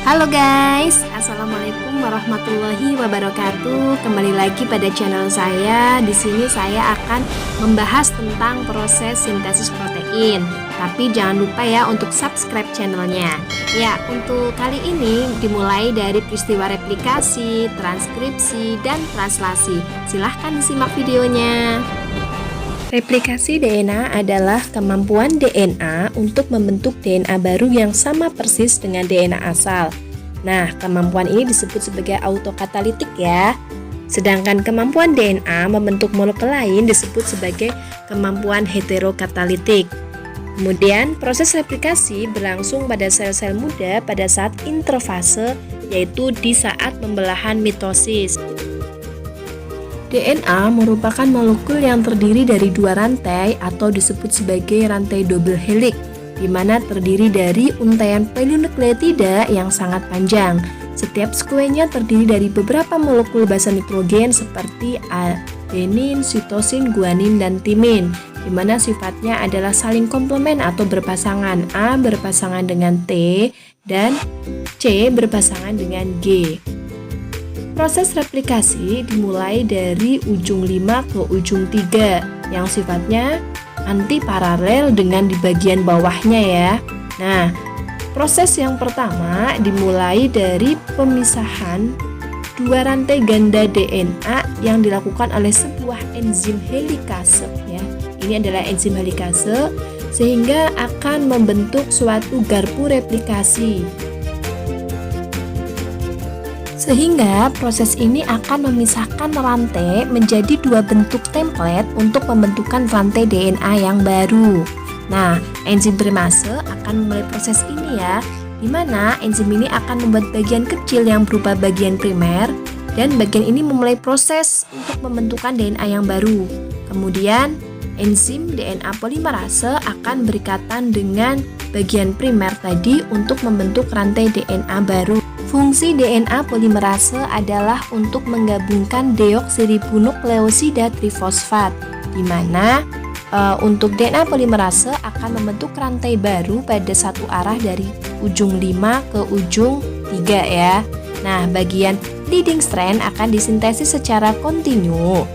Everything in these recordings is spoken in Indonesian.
Halo guys, Assalamualaikum warahmatullahi wabarakatuh. Kembali lagi pada channel saya. Di sini saya akan membahas tentang proses sintesis protein. Tapi jangan lupa ya untuk subscribe channelnya. Ya, untuk kali ini dimulai dari peristiwa replikasi, transkripsi, dan translasi. Silahkan disimak videonya. Replikasi DNA adalah kemampuan DNA untuk membentuk DNA baru yang sama persis dengan DNA asal. Nah, kemampuan ini disebut sebagai autokatalitik ya. Sedangkan kemampuan DNA membentuk molekul lain disebut sebagai kemampuan heterokatalitik. Kemudian, proses replikasi berlangsung pada sel-sel muda pada saat interfase, yaitu di saat pembelahan mitosis. DNA merupakan molekul yang terdiri dari dua rantai atau disebut sebagai rantai double helix, di mana terdiri dari untaian polinukleotida yang sangat panjang. Setiap sekuennya terdiri dari beberapa molekul basa nitrogen seperti adenin, sitosin, guanin, dan timin, di mana sifatnya adalah saling komplement atau berpasangan. A berpasangan dengan T dan C berpasangan dengan G. Proses replikasi dimulai dari ujung 5 ke ujung 3 yang sifatnya antiparalel dengan di bagian bawahnya ya. Nah, proses yang pertama dimulai dari pemisahan dua rantai ganda DNA yang dilakukan oleh sebuah enzim helikase ya. Ini adalah enzim helikase sehingga akan membentuk suatu garpu replikasi. Sehingga proses ini akan memisahkan rantai menjadi dua bentuk template untuk pembentukan rantai DNA yang baru. Nah, enzim trimase akan memulai proses ini ya, di mana enzim ini akan membuat bagian kecil yang berupa bagian primer, dan bagian ini memulai proses untuk pembentukan DNA yang baru. Kemudian, enzim DNA polimerase akan berikatan dengan bagian primer tadi untuk membentuk rantai DNA baru. Fungsi DNA polimerase adalah untuk menggabungkan deoksiribonukleosida trifosfat, di mana untuk DNA polimerase akan membentuk rantai baru pada satu arah dari ujung 5 ke ujung 3 ya. Nah, bagian leading strand akan disintesis secara kontinu.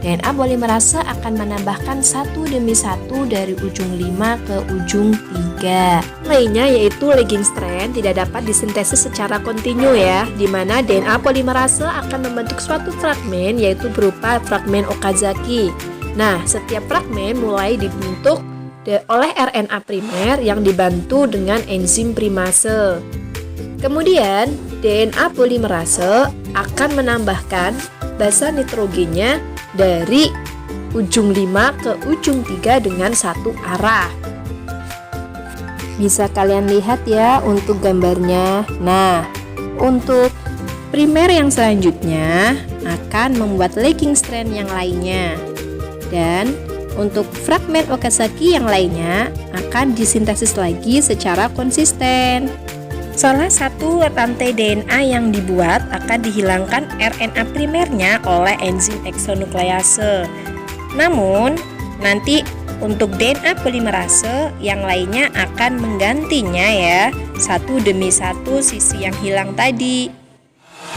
DNA polimerase akan menambahkan satu demi satu dari ujung 5 ke ujung 3. Lainnya yaitu lagging strand tidak dapat disintesis secara kontinu ya, di mana DNA polimerase akan membentuk suatu fragmen yaitu berupa fragmen Okazaki. Nah, setiap fragmen mulai dibentuk oleh RNA primer yang dibantu dengan enzim primase. Kemudian, DNA polimerase akan menambahkan basa nitrogennya dari ujung 5 ke ujung 3 dengan satu arah. Bisa kalian lihat ya untuk gambarnya. Nah, untuk primer yang selanjutnya akan membuat lagging strand yang lainnya. Dan untuk fragmen Okazaki yang lainnya akan disintesis lagi secara konsisten. Salah satu rantai DNA yang dibuat akan dihilangkan RNA primernya oleh enzim eksonuklease. Namun, nanti untuk DNA polimerase yang lainnya akan menggantinya ya, satu demi satu sisi yang hilang tadi.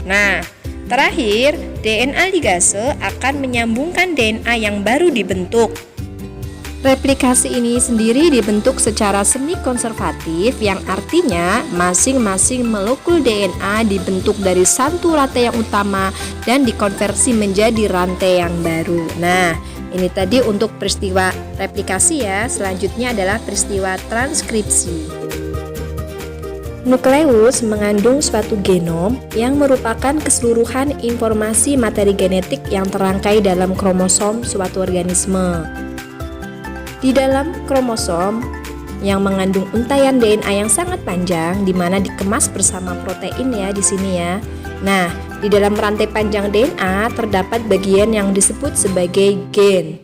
Nah, terakhir DNA ligase akan menyambungkan DNA yang baru dibentuk. Replikasi ini sendiri dibentuk secara semi konservatif yang artinya masing-masing molekul DNA dibentuk dari satu rantai yang utama dan dikonversi menjadi rantai yang baru. Nah, ini tadi untuk peristiwa replikasi ya. Selanjutnya adalah peristiwa transkripsi. Nukleus mengandung suatu genom yang merupakan keseluruhan informasi materi genetik yang terangkai dalam kromosom suatu organisme. Di dalam kromosom yang mengandung untaian DNA yang sangat panjang, di mana dikemas bersama protein ya di sini ya. Nah, di dalam rantai panjang DNA terdapat bagian yang disebut sebagai gen.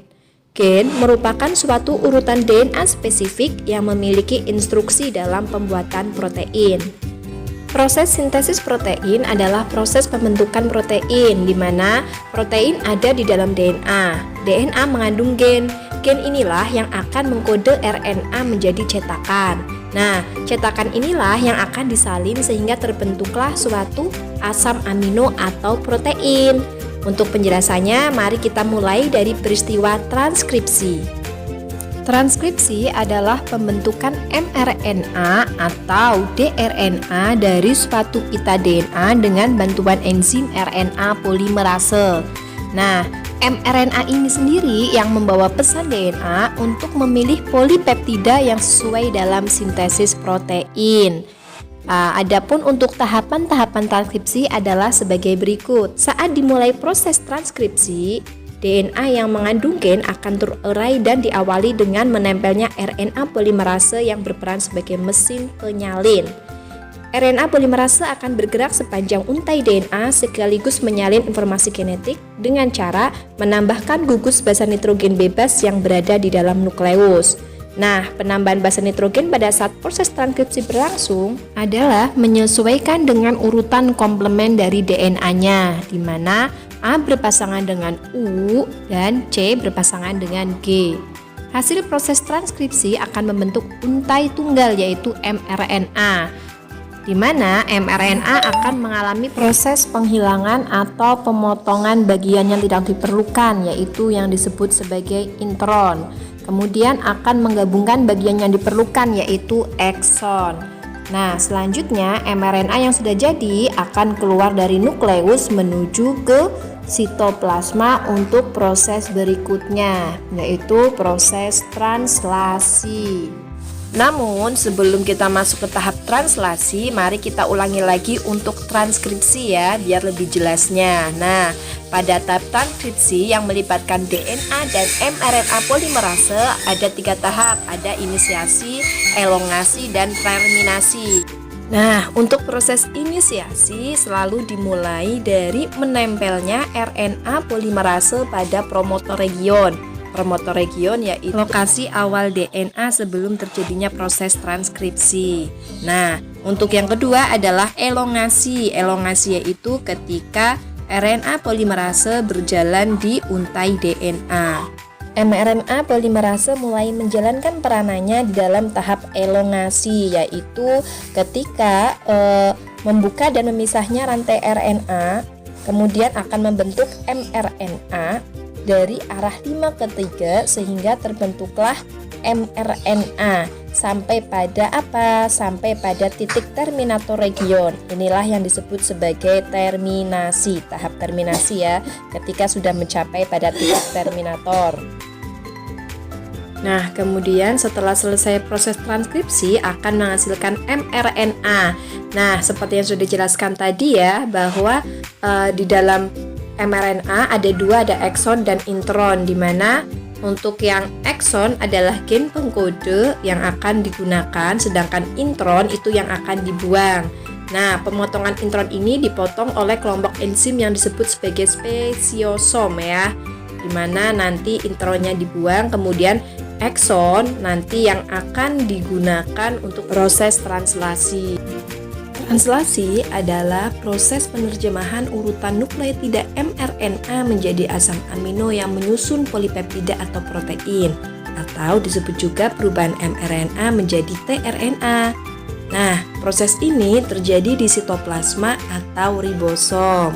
Gen merupakan suatu urutan DNA spesifik yang memiliki instruksi dalam pembuatan protein. Proses sintesis protein adalah proses pembentukan protein, di mana protein ada di dalam DNA. DNA mengandung gen. Gen inilah yang akan mengkode RNA menjadi cetakan. Nah, cetakan inilah yang akan disalin sehingga terbentuklah suatu asam amino atau protein. Untuk penjelasannya, mari kita mulai dari peristiwa transkripsi. Transkripsi adalah pembentukan mRNA atau dRNA dari suatu pita DNA dengan bantuan enzim RNA polimerase. Nah, mRNA ini sendiri yang membawa pesan DNA untuk memilih polipeptida yang sesuai dalam sintesis protein. Adapun untuk tahapan-tahapan transkripsi adalah sebagai berikut. Saat dimulai proses transkripsi, DNA yang mengandung gen akan terurai dan diawali dengan menempelnya RNA polimerase yang berperan sebagai mesin penyalin. RNA polimerase akan bergerak sepanjang untai DNA sekaligus menyalin informasi genetik dengan cara menambahkan gugus basa nitrogen bebas yang berada di dalam nukleus. Nah, penambahan basa nitrogen pada saat proses transkripsi berlangsung adalah menyesuaikan dengan urutan komplement dari DNA-nya, di mana A berpasangan dengan U dan C berpasangan dengan G. Hasil proses transkripsi akan membentuk untai tunggal yaitu mRNA, di mana mRNA akan mengalami proses penghilangan atau pemotongan bagian yang tidak diperlukan yaitu yang disebut sebagai intron. Kemudian akan menggabungkan bagian yang diperlukan yaitu ekson. Nah, selanjutnya mRNA yang sudah jadi akan keluar dari nukleus menuju ke sitoplasma untuk proses berikutnya, yaitu proses translasi. Namun, sebelum kita masuk ke tahap translasi, mari kita ulangi lagi untuk transkripsi ya, biar lebih jelasnya. Nah, pada tahap transkripsi yang melibatkan DNA dan mRNA polimerase ada 3 tahap, ada inisiasi, elongasi, dan terminasi. Nah, untuk proses inisiasi selalu dimulai dari menempelnya RNA polimerase pada promotor region. Promotor region yaitu lokasi awal DNA sebelum terjadinya proses transkripsi. Nah, untuk yang kedua adalah elongasi. Elongasi yaitu ketika RNA polimerase berjalan di untai DNA. mRNA polimerase mulai menjalankan peranannya di dalam tahap elongasi, yaitu ketika membuka dan memisahnya rantai RNA, kemudian akan membentuk mRNA dari arah 5 ke 3 sehingga terbentuklah mRNA sampai pada apa? Sampai pada titik terminator region. Inilah yang disebut sebagai terminasi, tahap terminasi ya, ketika sudah mencapai pada titik terminator. Nah, kemudian setelah selesai proses transkripsi akan menghasilkan mRNA. Nah, seperti yang sudah dijelaskan tadi ya, bahwa di dalam mRNA ada 2, ada ekson dan intron, di mana untuk yang ekson adalah gen pengkode yang akan digunakan, sedangkan intron itu yang akan dibuang. Nah, pemotongan intron ini dipotong oleh kelompok enzim yang disebut sebagai spesiosom ya, di mana nanti intronnya dibuang, kemudian ekson nanti yang akan digunakan untuk proses translasi. Translasi adalah proses penerjemahan urutan nukleotida mRNA menjadi asam amino yang menyusun polipeptida atau protein, atau disebut juga perubahan mRNA menjadi tRNA. Nah, proses ini terjadi di sitoplasma atau ribosom.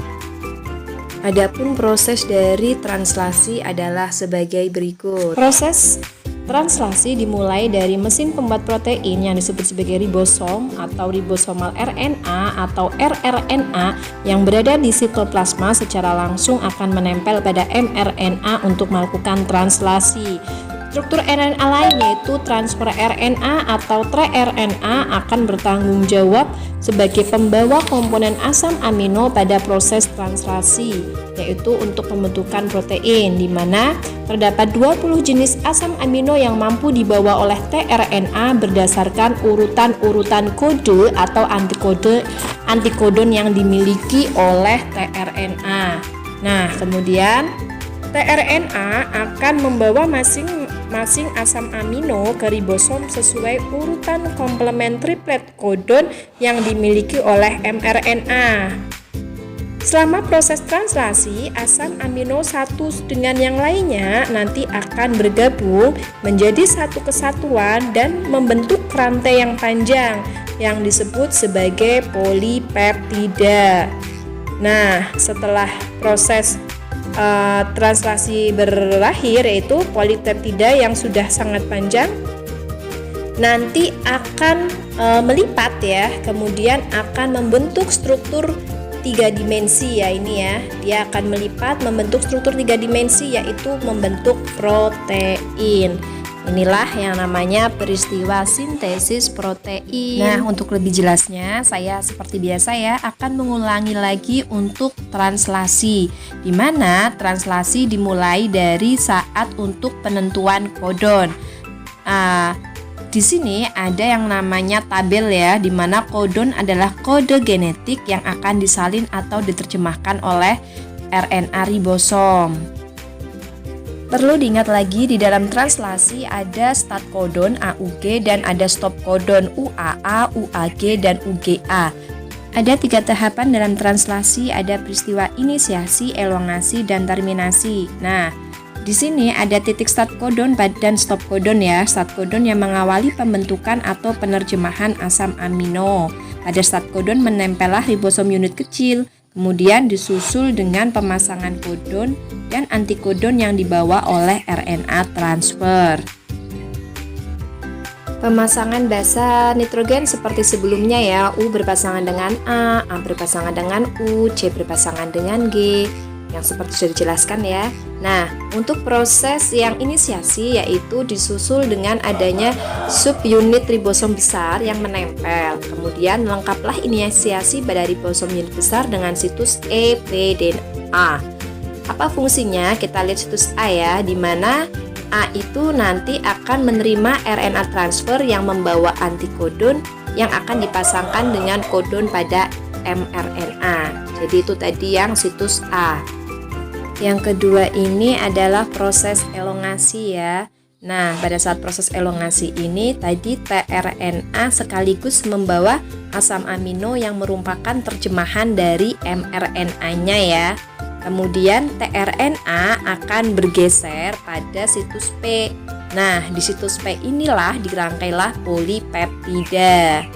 Adapun proses dari translasi adalah sebagai berikut. Proses translasi dimulai dari mesin pembuat protein yang disebut sebagai ribosom atau ribosomal RNA atau rRNA yang berada di sitoplasma secara langsung akan menempel pada mRNA untuk melakukan translasi. Struktur RNA lain yaitu transfer RNA atau tRNA akan bertanggung jawab sebagai pembawa komponen asam amino pada proses translasi, yaitu untuk pembentukan protein, di mana terdapat 20 jenis asam amino yang mampu dibawa oleh tRNA berdasarkan urutan-urutan kode atau antikodon yang dimiliki oleh tRNA. Nah, kemudian tRNA akan membawa masing-masing asam amino ke ribosom sesuai urutan komplement triplet kodon yang dimiliki oleh mRNA. Selama proses translasi, asam amino satu dengan yang lainnya nanti akan bergabung menjadi satu kesatuan dan membentuk rantai yang panjang yang disebut sebagai polipeptida. Nah, setelah proses translasi berakhir, yaitu polipeptida yang sudah sangat panjang nanti akan melipat ya, kemudian akan membentuk struktur 3 dimensi ya, ini ya. Dia akan melipat membentuk struktur 3 dimensi, yaitu membentuk protein. Inilah yang namanya peristiwa sintesis protein. Nah, untuk lebih jelasnya, saya seperti biasa ya akan mengulangi lagi untuk translasi, di mana translasi dimulai dari saat untuk penentuan kodon. Di sini ada yang namanya tabel ya, di mana kodon adalah kode genetik yang akan disalin atau diterjemahkan oleh RNA ribosom. Perlu diingat lagi, di dalam translasi ada start kodon AUG dan ada stop kodon UAA, UAG, dan UGA. Ada 3 tahapan dalam translasi, ada peristiwa inisiasi, elongasi, dan terminasi. Nah, di sini ada titik start kodon dan stop kodon ya. Start kodon yang mengawali pembentukan atau penerjemahan asam amino. Pada start kodon menempellah ribosom unit kecil, kemudian disusul dengan pemasangan kodon dan antikodon yang dibawa oleh RNA transfer. Pemasangan basa nitrogen seperti sebelumnya ya, U berpasangan dengan A berpasangan dengan U, C berpasangan dengan G, yang seperti sudah dijelaskan ya. Nah, untuk proses yang inisiasi yaitu disusul dengan adanya subunit ribosom besar yang menempel. Kemudian lengkaplah inisiasi pada ribosom unit besar dengan situs E, P, dan A. Apa fungsinya? Kita lihat situs A ya, di mana A itu nanti akan menerima RNA transfer yang membawa antikodon yang akan dipasangkan dengan kodon pada mRNA. Jadi itu tadi yang situs A. Yang kedua ini adalah proses elongasi ya. Nah, pada saat proses elongasi ini tadi tRNA sekaligus membawa asam amino yang merupakan terjemahan dari mRNA-nya ya. Kemudian tRNA akan bergeser pada situs P. Nah, di situs P inilah dirangkailah polipeptida.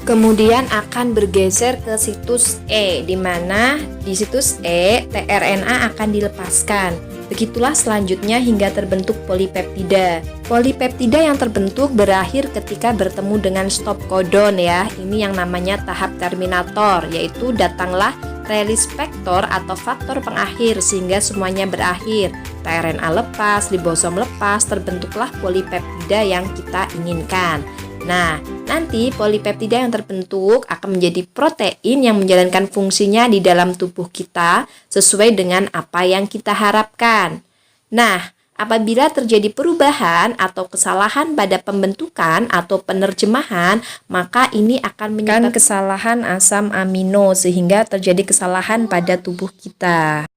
Kemudian akan bergeser ke situs E, di mana di situs E tRNA akan dilepaskan. Begitulah selanjutnya hingga terbentuk polipeptida. Polipeptida yang terbentuk berakhir ketika bertemu dengan stop kodon ya. Ini yang namanya tahap terminator, yaitu datanglah release factor atau faktor pengakhir sehingga semuanya berakhir. tRNA lepas, ribosom lepas, terbentuklah polipeptida yang kita inginkan. Nah, nanti polipeptida yang terbentuk akan menjadi protein yang menjalankan fungsinya di dalam tubuh kita sesuai dengan apa yang kita harapkan. Nah, apabila terjadi perubahan atau kesalahan pada pembentukan atau penerjemahan, maka ini akan menyebabkan kesalahan asam amino sehingga terjadi kesalahan pada tubuh kita.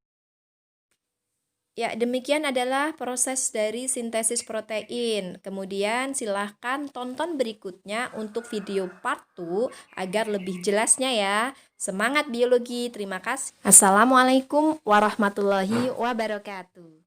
Ya, demikian adalah proses dari sintesis protein. Kemudian silahkan tonton berikutnya untuk video part 2 agar lebih jelasnya ya. Semangat biologi, terima kasih. Assalamualaikum warahmatullahi wabarakatuh.